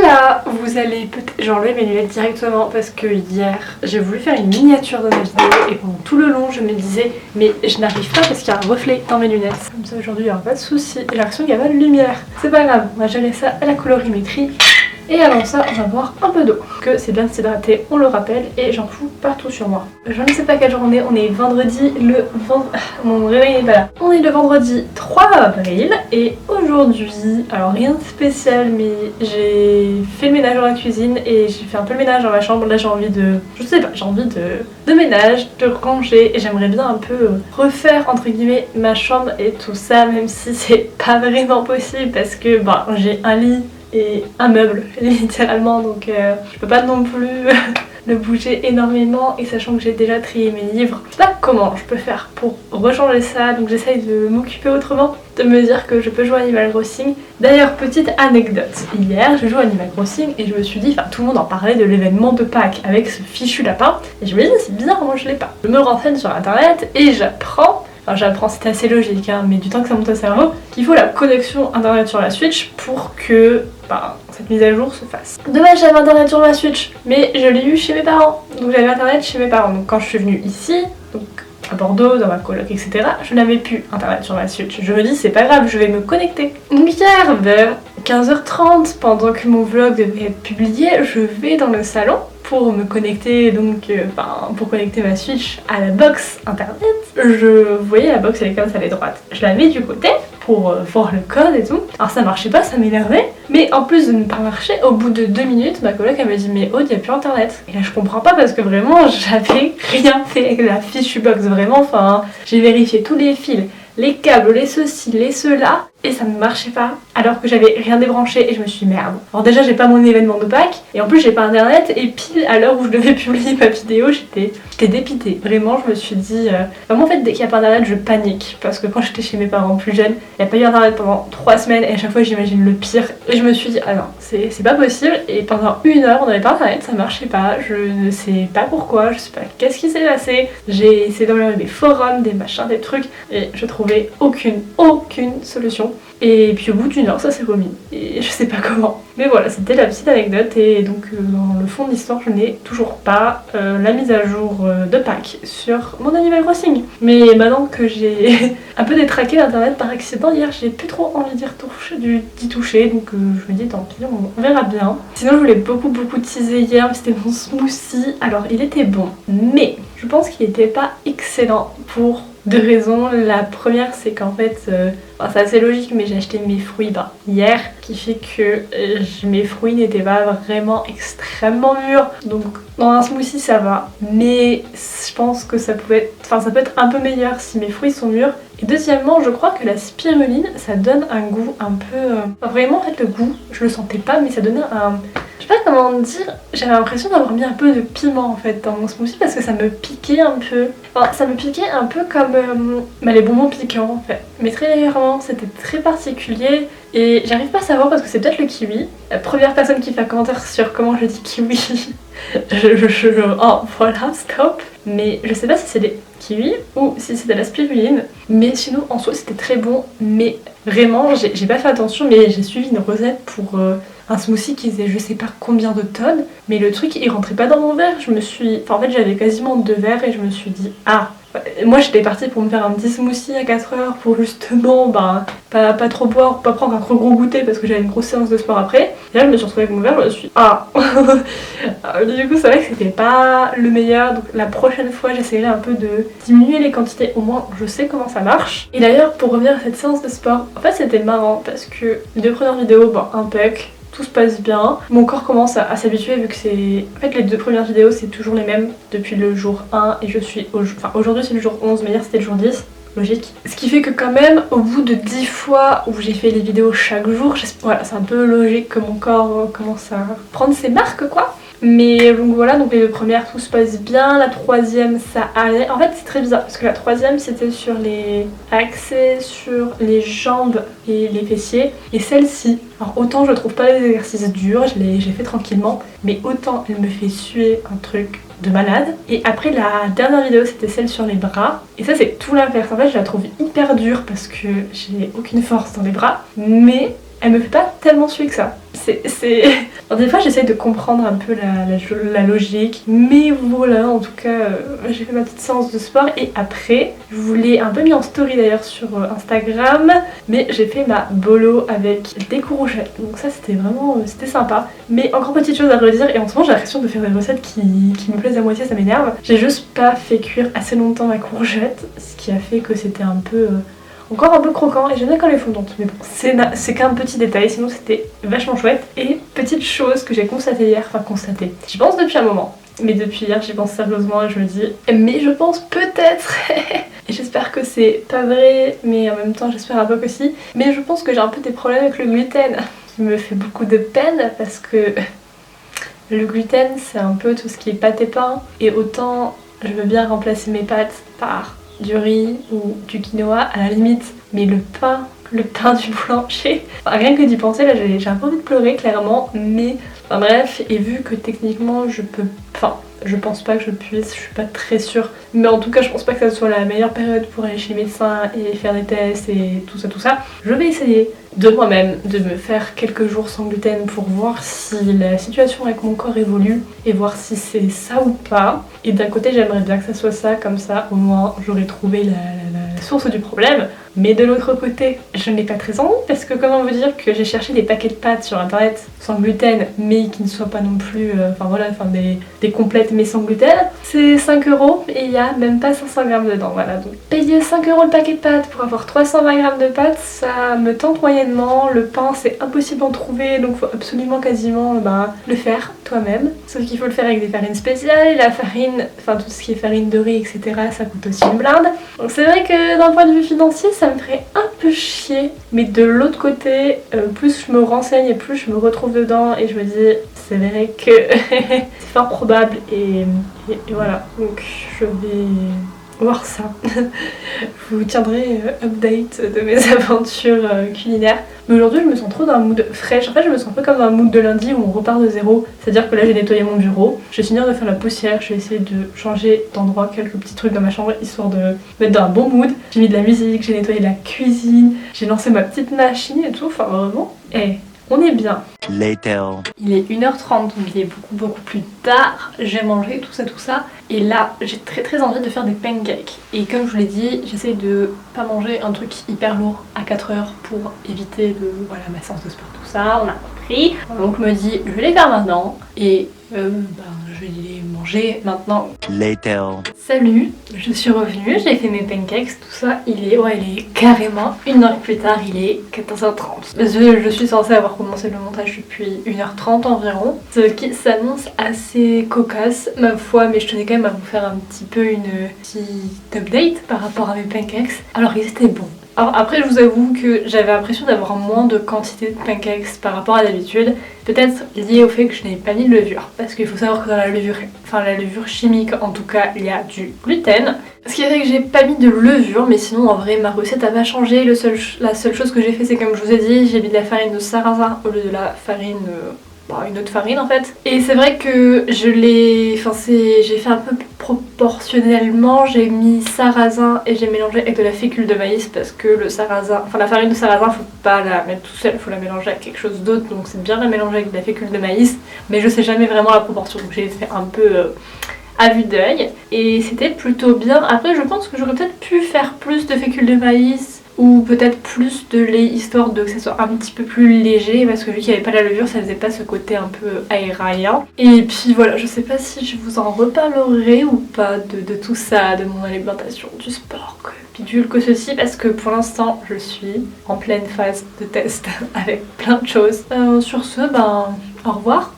Voilà, vous allez peut-être... J'ai enlevé mes lunettes directement parce que hier j'ai voulu faire une miniature de ma vidéo et pendant tout le long je me disais mais je n'arrive pas parce qu'il y a un reflet dans mes lunettes. Comme ça aujourd'hui il n'y aura pas de soucis, j'ai l'impression qu'il n'y a pas de lumière. C'est pas grave, on va gérer ça à la colorimétrie. Et avant ça, on va boire un peu d'eau. Que c'est bien de s'hydrater, on le rappelle, et j'en fous partout sur moi. Je ne sais pas quelle journée, on est vendredi, mon réveil n'est pas là. On est le vendredi 3 avril, et aujourd'hui, alors rien de spécial, mais j'ai fait le ménage dans la cuisine, et j'ai fait un peu le ménage dans ma chambre. Là j'ai envie de... je sais pas, j'ai envie de ménage, de ranger, et j'aimerais bien un peu refaire, entre guillemets, ma chambre et tout ça, même si c'est pas vraiment possible, parce que, bah, j'ai un lit et un meuble littéralement, donc je peux pas non plus le bouger énormément, et sachant que j'ai déjà trié mes livres, je sais pas comment je peux faire pour rechanger ça, donc j'essaye de m'occuper autrement, de me dire que je peux jouer à Animal Crossing. D'ailleurs, petite anecdote, hier je joue à Animal Crossing et je me suis dit, enfin tout le monde en parlait de l'événement de Pâques avec ce fichu lapin, et je me dis c'est bizarre, moi je l'ai pas. Je me renseigne sur internet et j'apprends, c'est assez logique, hein, mais du temps que ça monte au cerveau, qu'il faut la connexion internet sur la Switch pour que cette mise à jour se fasse. Dommage, j'avais internet sur ma Switch, mais je l'ai eu chez mes parents, donc j'avais internet chez mes parents. Donc quand je suis venue ici, donc à Bordeaux, dans ma coloc, etc., je n'avais plus internet sur ma Switch. Je me dis c'est pas grave, je vais me connecter. Donc hier, vers 15h30, pendant que mon vlog devait être publié, je vais dans le salon pour me connecter, donc pour connecter ma Switch à la box internet. Je voyais la box, elle est comme ça, elle est droite. Je la mets du côté pour voir le code et tout. Alors ça marchait pas, ça m'énervait. Mais en plus de ne pas marcher, au bout de 2 minutes, ma coloc elle me dit mais Aude, il n'y a plus internet. Et là je comprends pas parce que vraiment j'avais rien fait avec la fichue box, vraiment. J'ai vérifié tous les fils, les câbles, les ceci, les cela, et ça ne marchait pas alors que j'avais rien débranché. Et je me suis dit merde. Alors déjà j'ai pas mon événement de Pâques, et en plus j'ai pas internet, et pile à l'heure où je devais publier ma vidéo, j'étais dépitée. Vraiment je me suis dit, vraiment en fait dès qu'il y a pas internet je panique, parce que quand j'étais chez mes parents plus jeunes, il n'y a pas eu internet pendant 3 semaines, et à chaque fois j'imagine le pire. Et je me suis dit ah non, c'est pas possible. Et pendant 1 heure on n'avait pas internet, ça marchait pas, je ne sais pas pourquoi, je sais pas qu'est-ce qui s'est passé. J'ai essayé d'enlever des forums, des machins, des trucs, et je trouvais aucune solution. Et puis au bout d'1 heure ça s'est remis, et je sais pas comment. Mais voilà, c'était la petite anecdote, et donc dans le fond de l'histoire je n'ai toujours pas la mise à jour de Pâques sur mon Animal Crossing. Mais maintenant que j'ai un peu détraqué l'internet par accident hier, j'ai plus trop envie d'y toucher, donc je me dis tant pis, on verra bien. Sinon je voulais beaucoup teaser hier, c'était mon smoothie. Alors il était bon, mais je pense qu'il était pas excellent pour 2 raisons. La première c'est qu'en fait, c'est assez logique, mais j'ai acheté mes fruits hier, qui fait que mes fruits n'étaient pas vraiment extrêmement mûrs. Donc dans un smoothie ça va, mais je pense que ça peut être un peu meilleur si mes fruits sont mûrs. Et deuxièmement, je crois que la spiruline ça donne un goût un peu... vraiment en fait le goût, je le sentais pas, mais ça donnait un... je sais pas comment dire, j'avais l'impression d'avoir mis un peu de piment en fait dans mon smoothie, parce que ça me piquait un peu. Ça me piquait un peu comme les bonbons piquants en fait, mais très légèrement, c'était très particulier. Et j'arrive pas à savoir parce que c'est peut-être le kiwi. La première personne qui fait un commentaire sur comment je dis kiwi, oh voilà, stop. Mais je sais pas si c'est des kiwis ou si c'est de la spiruline. Mais sinon en soi c'était très bon. Mais vraiment j'ai pas fait attention, mais j'ai suivi une recette pour un smoothie qui faisait je sais pas combien de tonnes. Mais le truc il rentrait pas dans mon verre. En fait j'avais quasiment 2 verres, et je me suis dit ah. Moi j'étais partie pour me faire un petit smoothie à 4 heures pour justement pas trop boire, pas prendre un trop gros goûter parce que j'avais une grosse séance de sport après. Et là je me suis retrouvée avec mon verre, je me suis dit ah. Du coup c'est vrai que c'était pas le meilleur, donc la prochaine fois j'essaierai un peu de diminuer les quantités, au moins je sais comment ça marche. Et d'ailleurs pour revenir à cette séance de sport, en fait c'était marrant parce que les 2 premières vidéos, impec, tout se passe bien. Mon corps commence à s'habituer vu que c'est... En fait les 2 premières vidéos c'est toujours les mêmes depuis le jour 1, et je suis... aujourd'hui c'est le jour 11, mais hier c'était le jour 10. Logique. Ce qui fait que quand même, au bout de 10 fois où j'ai fait les vidéos chaque jour, voilà, c'est un peu logique que mon corps commence à prendre ses marques quoi. Mais donc voilà, donc les 2 premières tout se passe bien, la 3e ça allait. En fait c'est très bizarre parce que la 3e c'était sur les accès, sur les jambes et les fessiers. Et celle-ci, alors autant je trouve pas les exercices durs, j'ai fait tranquillement, mais autant elle me fait suer un truc de malade. Et après la dernière vidéo c'était celle sur les bras, et ça c'est tout l'inverse. En fait je la trouve hyper dure parce que j'ai aucune force dans les bras, mais elle me fait pas tellement suer que ça. Alors, des fois j'essaye de comprendre un peu la logique, mais voilà, en tout cas j'ai fait ma petite séance de sport et après je vous l'ai un peu mis en story d'ailleurs sur Instagram, mais j'ai fait ma bolo avec des courgettes, donc ça c'était vraiment c'était sympa. Mais encore petite chose à redire, et en ce moment j'ai l'impression de faire des recettes qui me plaisent à moitié, ça m'énerve. J'ai juste pas fait cuire assez longtemps ma courgette, ce qui a fait que c'était un peu encore un peu croquant et j'aime bien quand elle est fondante, mais bon, c'est qu'un petit détail, sinon c'était vachement chouette. Et petite chose que j'ai constatée hier, enfin constatée, j'y pense depuis un moment, mais depuis hier j'y pense sérieusement et je me dis, mais je pense peut-être, et j'espère que c'est pas vrai, mais en même temps j'espère un peu que si, mais je pense que j'ai un peu des problèmes avec le gluten, qui me fait beaucoup de peine parce que le gluten c'est un peu tout ce qui est pâte et pain, et autant je veux bien remplacer mes pâtes par du riz ou du quinoa à la limite, mais le pain du boulanger, enfin, rien que d'y penser là j'ai un peu envie de pleurer clairement, mais enfin bref, et vu que techniquement je peux, enfin je pense pas que je puisse, je suis pas très sûre, mais en tout cas je pense pas que ça soit la meilleure période pour aller chez le médecin et faire des tests et tout ça, je vais essayer de moi-même de me faire quelques jours sans gluten pour voir si la situation avec mon corps évolue et voir si c'est ça ou pas. Et d'un côté j'aimerais bien que ça soit ça, comme ça au moins j'aurais trouvé la source du problème. Mais de l'autre côté, je n'ai pas très envie parce que comment vous dire que j'ai cherché des paquets de pâtes sur internet sans gluten mais qui ne soient pas non plus, des complètes mais sans gluten. C'est 5 € et il y a même pas 500 grammes dedans, voilà. Donc payer 5 € le paquet de pâtes pour avoir 320 grammes de pâtes, ça me tente moyennement. Le pain c'est impossible d'en trouver, donc faut absolument quasiment le faire toi-même. Sauf qu'il faut le faire avec des farines spéciales, et la farine, enfin tout ce qui est farine de riz etc, ça coûte aussi une blinde. Donc c'est vrai que d'un point de vue financier ça me ferait un peu chier, mais de l'autre côté plus je me renseigne et plus je me retrouve dedans et je me dis c'est vrai que c'est fort probable et voilà, donc je vais voir ça. Je vous tiendrai update de mes aventures culinaires. Mais aujourd'hui je me sens trop dans un mood fraîche. En fait je me sens un peu comme dans un mood de lundi où on repart de zéro. C'est-à-dire que là j'ai nettoyé mon bureau, je vais finir de faire la poussière, je vais essayer de changer d'endroit, quelques petits trucs dans ma chambre histoire de mettre dans un bon mood. J'ai mis de la musique, j'ai nettoyé la cuisine, j'ai lancé ma petite machine et tout, enfin vraiment. On est bien. Later. Il est 1h30, donc il est beaucoup plus tard. J'ai mangé tout ça. Et là, j'ai très envie de faire des pancakes. Et comme je vous l'ai dit, j'essaie de pas manger un truc hyper lourd à 4 heures pour éviter ma séance de sport, tout ça. On a compris. Donc je me dis, je vais les faire maintenant. Et je vais les manger maintenant. Later. Salut, je suis revenue, j'ai fait mes pancakes, tout ça, il est carrément 1 heure plus tard, il est 14h30. Je suis censée avoir commencé le montage depuis 1h30 environ, ce qui s'annonce assez cocasse, ma foi, mais je tenais quand même à vous faire un petit peu une petite update par rapport à mes pancakes. Alors ils étaient bons. Alors après je vous avoue que j'avais l'impression d'avoir moins de quantité de pancakes par rapport à d'habitude, peut-être lié au fait que je n'avais pas mis de levure, parce qu'il faut savoir que dans la levure chimique en tout cas il y a du gluten, ce qui fait que j'ai pas mis de levure, mais sinon en vrai ma recette a pas changé. La seule chose que j'ai fait c'est comme je vous ai dit, j'ai mis de la farine de sarrasin au lieu de la farine une autre farine en fait. Et c'est vrai que j'ai fait un peu proportionnellement, j'ai mis sarrasin et j'ai mélangé avec de la fécule de maïs parce que la farine de sarrasin faut pas la mettre tout seul, faut la mélanger avec quelque chose d'autre, donc c'est bien de la mélanger avec de la fécule de maïs, mais je sais jamais vraiment la proportion, donc j'ai fait un peu à vue d'œil et c'était plutôt bien. Après je pense que j'aurais peut-être pu faire plus de fécule de maïs ou peut-être plus de lait histoire que ça soit un petit peu plus léger, parce que vu qu'il n'y avait pas la levure ça faisait pas ce côté un peu aérien. Et puis voilà, je sais pas si je vous en reparlerai ou pas de tout ça, de mon alimentation, du sport, que bidule que ceci, parce que pour l'instant je suis en pleine phase de test avec plein de choses. Sur ce, au revoir.